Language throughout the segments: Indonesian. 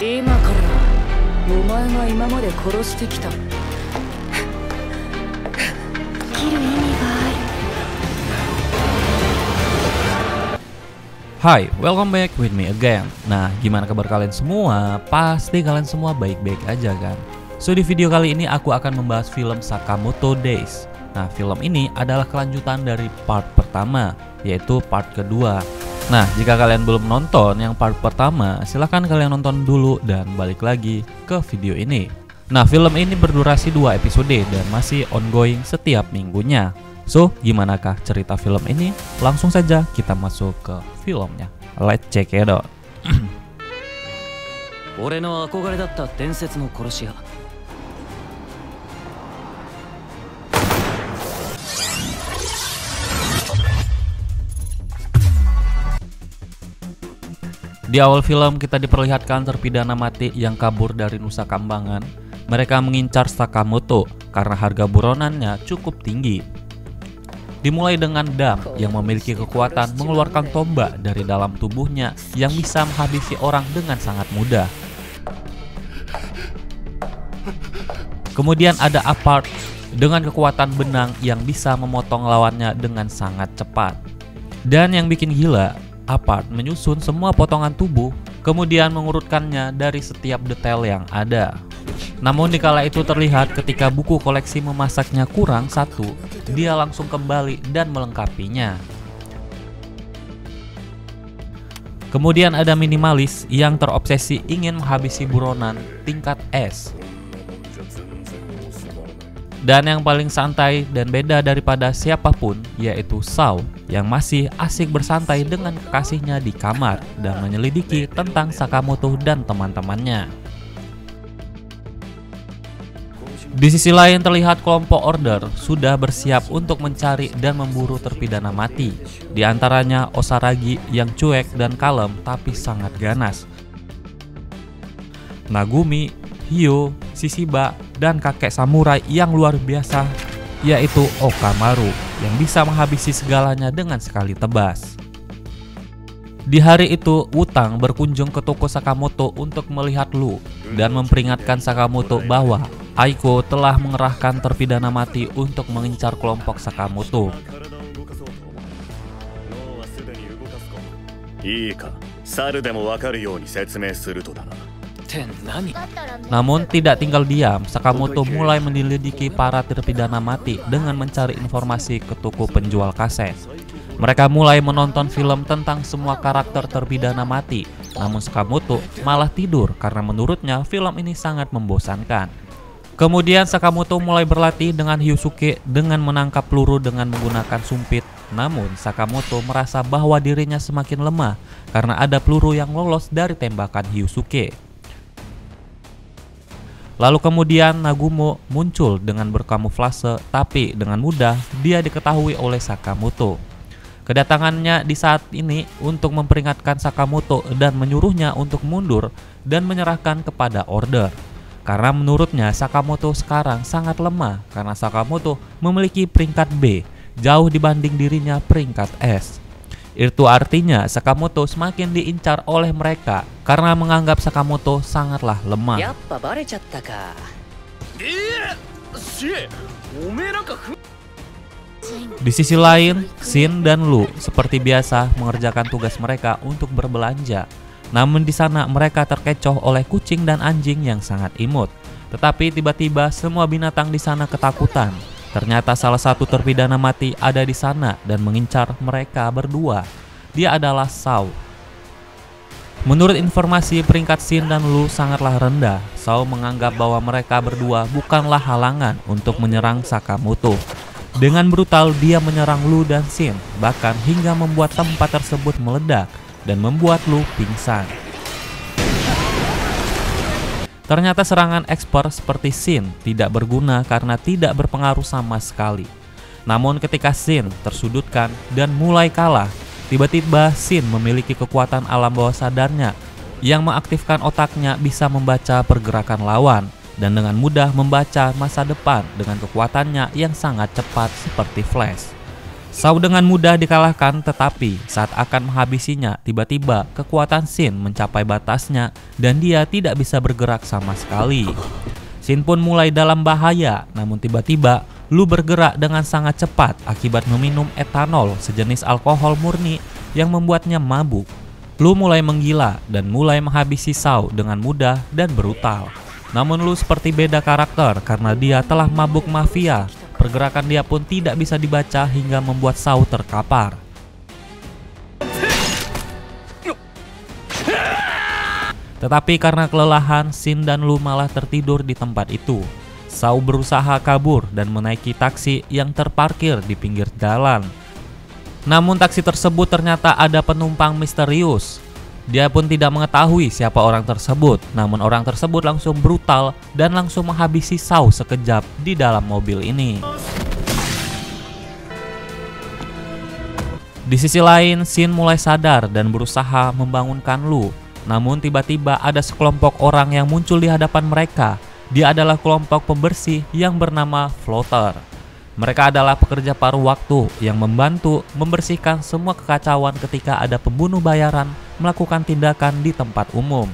今からお前が今まで殺してきた生きる意味がある。 Hai, welcome back with me again. Nah, gimana kabar kalian semua? Pasti kalian semua baik-baik aja kan? So, di video kali ini aku akan membahas film Sakamoto Days. Nah, film ini adalah kelanjutan dari part pertama, yaitu part kedua. Nah, jika kalian belum nonton yang part pertama, silahkan kalian nonton dulu dan balik lagi ke video ini. Nah, film ini berdurasi 2 episode dan masih ongoing setiap minggunya. So, gimanakah cerita film ini? Langsung saja kita masuk ke filmnya. Let's check it out. 俺の憧れだった伝説の殺し屋。 Di awal film kita diperlihatkan terpidana mati yang kabur dari Nusa Kambangan. Mereka mengincar Sakamoto karena harga buronannya cukup tinggi. Dimulai dengan Dam yang memiliki kekuatan mengeluarkan tombak dari dalam tubuhnya yang bisa menghabisi orang dengan sangat mudah. Kemudian ada Apart dengan kekuatan benang yang bisa memotong lawannya dengan sangat cepat. Dan yang bikin gila, Apart menyusun semua potongan tubuh, kemudian mengurutkannya dari setiap detail yang ada. Namun dikala itu terlihat ketika buku koleksi memasaknya kurang satu, dia langsung kembali dan melengkapinya. Kemudian ada Minimalis yang terobsesi ingin menghabisi buronan tingkat S. Dan yang paling santai dan beda daripada siapapun yaitu Sao yang masih asik bersantai dengan kekasihnya di kamar dan menyelidiki tentang Sakamoto dan teman-temannya. Di sisi lain terlihat kelompok Order sudah bersiap untuk mencari dan memburu terpidana mati. Di antaranya Osaragi yang cuek dan kalem tapi sangat ganas, Nagumi, Hyo, Shishiba, dan kakek samurai yang luar biasa yaitu Okamaru yang bisa menghabisi segalanya dengan sekali tebas. Di hari itu, Wutang berkunjung ke toko Sakamoto untuk melihat Lu dan memperingatkan Sakamoto bahwa Aiko telah mengerahkan terpidana mati untuk mengincar kelompok Sakamoto. Namun tidak tinggal diam, Sakamoto mulai menyelidiki para terpidana mati dengan mencari informasi ke toko penjual kaset. Mereka mulai menonton film tentang semua karakter terpidana mati, namun Sakamoto malah tidur karena menurutnya film ini sangat membosankan. Kemudian Sakamoto mulai berlatih dengan Hyusuke dengan menangkap peluru dengan menggunakan sumpit. Namun Sakamoto merasa bahwa dirinya semakin lemah karena ada peluru yang lolos dari tembakan Hyusuke. Lalu kemudian Nagumo muncul dengan berkamuflase, tapi dengan mudah dia diketahui oleh Sakamoto. Kedatangannya di saat ini untuk memperingatkan Sakamoto dan menyuruhnya untuk mundur dan menyerahkan kepada Order. Karena menurutnya Sakamoto sekarang sangat lemah karena Sakamoto memiliki peringkat B jauh dibanding dirinya peringkat S. Itu artinya Sakamoto semakin diincar oleh mereka karena menganggap Sakamoto sangatlah lemah. Di sisi lain, Shin dan Lu seperti biasa mengerjakan tugas mereka untuk berbelanja. Namun di sana mereka terkecoh oleh kucing dan anjing yang sangat imut. Tetapi tiba-tiba semua binatang di sana ketakutan. Ternyata salah satu terpidana mati ada di sana dan mengincar mereka berdua. Dia adalah Sao. Menurut informasi, peringkat Shin dan Lu sangatlah rendah. Sao menganggap bahwa mereka berdua bukanlah halangan untuk menyerang Sakamoto. Dengan brutal dia menyerang Lu dan Shin, bahkan hingga membuat tempat tersebut meledak dan membuat Lu pingsan. Ternyata serangan expert seperti Shin tidak berguna karena tidak berpengaruh sama sekali. Namun ketika Shin tersudutkan dan mulai kalah, tiba-tiba Shin memiliki kekuatan alam bawah sadarnya yang mengaktifkan otaknya bisa membaca pergerakan lawan dan dengan mudah membaca masa depan dengan kekuatannya yang sangat cepat seperti Flash. Sao dengan mudah dikalahkan, tetapi saat akan menghabisinya, tiba-tiba kekuatan Shin mencapai batasnya dan dia tidak bisa bergerak sama sekali. Shin pun mulai dalam bahaya, namun tiba-tiba Lu bergerak dengan sangat cepat akibat meminum etanol, sejenis alkohol murni yang membuatnya mabuk. Lu mulai menggila dan mulai menghabisi Sao dengan mudah dan brutal. Namun Lu seperti beda karakter karena dia telah mabuk mafia. Pergerakan dia pun tidak bisa dibaca hingga membuat Sao terkapar. Tetapi karena kelelahan, Shin dan Lu malah tertidur di tempat itu. Sao berusaha kabur dan menaiki taksi yang terparkir di pinggir jalan. Namun taksi tersebut ternyata ada penumpang misterius. Dia pun tidak mengetahui siapa orang tersebut, namun orang tersebut langsung brutal dan langsung menghabisi Sao sekejap di dalam mobil ini. Di sisi lain, Shin mulai sadar dan berusaha membangunkan Lu. Namun tiba-tiba ada sekelompok orang yang muncul di hadapan mereka. Dia adalah kelompok pembersih yang bernama Floater. Mereka adalah pekerja paruh waktu yang membantu membersihkan semua kekacauan ketika ada pembunuh bayaran melakukan tindakan di tempat umum.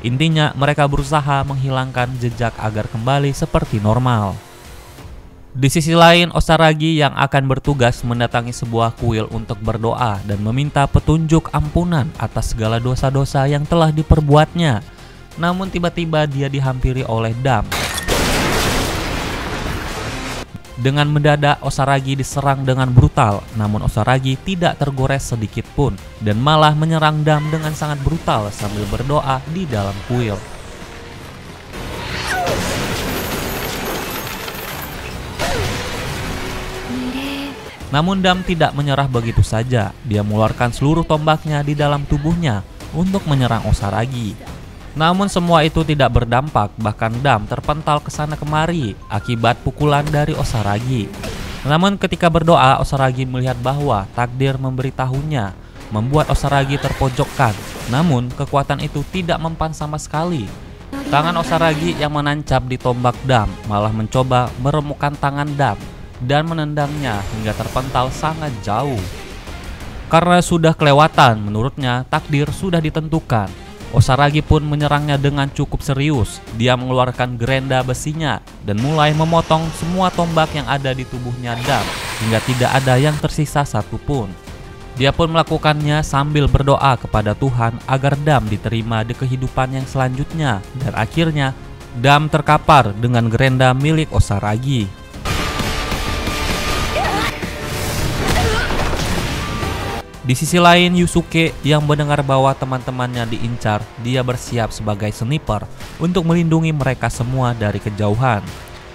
Intinya mereka berusaha menghilangkan jejak agar kembali seperti normal. Di sisi lain, Osaragi yang akan bertugas mendatangi sebuah kuil untuk berdoa dan meminta petunjuk ampunan atas segala dosa-dosa yang telah diperbuatnya. Namun tiba-tiba dia dihampiri oleh Dam. Dengan mendadak Osaragi diserang dengan brutal, namun Osaragi tidak tergores sedikit pun dan malah menyerang Dam dengan sangat brutal sambil berdoa di dalam kuil. Namun Dam tidak menyerah begitu saja. Dia mengeluarkan seluruh tombaknya di dalam tubuhnya untuk menyerang Osaragi. Namun semua itu tidak berdampak, bahkan Dam terpental ke sana kemari akibat pukulan dari Osaragi. Namun ketika berdoa, Osaragi melihat bahwa takdir memberitahunya, membuat Osaragi terpojokkan. Namun kekuatan itu tidak mempan sama sekali. Tangan Osaragi yang menancap di tombak Dam malah mencoba meremukkan tangan Dam dan menendangnya hingga terpental sangat jauh. Karena sudah kelewatan, menurutnya takdir sudah ditentukan. Osaragi pun menyerangnya dengan cukup serius. Dia mengeluarkan gerenda besinya dan mulai memotong semua tombak yang ada di tubuhnya Dam hingga tidak ada yang tersisa satupun. Dia pun melakukannya sambil berdoa kepada Tuhan agar Dam diterima di kehidupan yang selanjutnya, dan akhirnya Dam terkapar dengan gerenda milik Osaragi. Di sisi lain, Yusuke yang mendengar bahwa teman-temannya diincar, dia bersiap sebagai sniper untuk melindungi mereka semua dari kejauhan.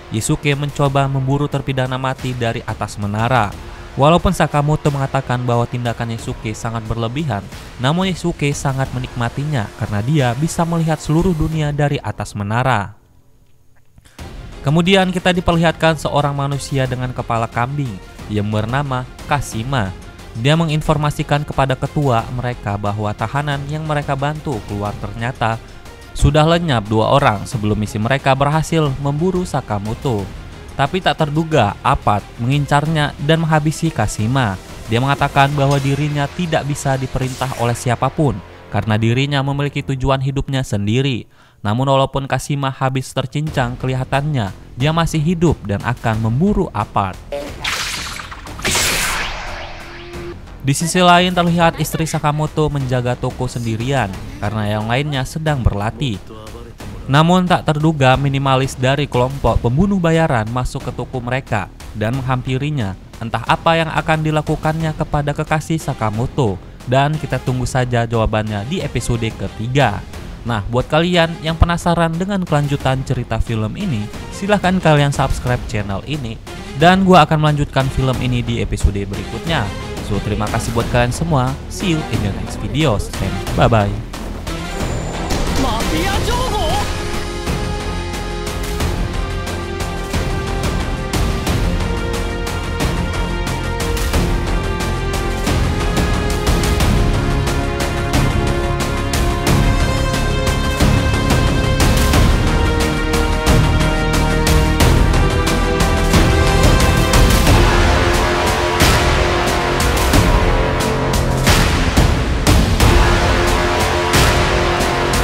Yusuke mencoba memburu terpidana mati dari atas menara. Walaupun Sakamoto mengatakan bahwa tindakan Yusuke sangat berlebihan, namun Yusuke sangat menikmatinya karena dia bisa melihat seluruh dunia dari atas menara. Kemudian kita diperlihatkan seorang manusia dengan kepala kambing yang bernama Kashima. Dia menginformasikan kepada ketua mereka bahwa tahanan yang mereka bantu keluar ternyata sudah lenyap 2 orang sebelum misi mereka berhasil memburu Sakamoto. Tapi tak terduga Apat mengincarnya dan menghabisi Kashima. Dia mengatakan bahwa dirinya tidak bisa diperintah oleh siapapun karena dirinya memiliki tujuan hidupnya sendiri. Namun walaupun Kashima habis tercincang, kelihatannya dia masih hidup dan akan memburu Apat. Di sisi lain terlihat istri Sakamoto menjaga toko sendirian karena yang lainnya sedang berlatih. Namun tak terduga minimalis dari kelompok pembunuh bayaran masuk ke toko mereka dan menghampirinya. Entah apa yang akan dilakukannya kepada kekasih Sakamoto, dan kita tunggu saja jawabannya di episode ketiga. Nah, buat kalian yang penasaran dengan kelanjutan cerita film ini, silahkan kalian subscribe channel ini dan gua akan melanjutkan film ini di episode berikutnya. So, terima kasih buat kalian semua. See you in the next videos and bye-bye.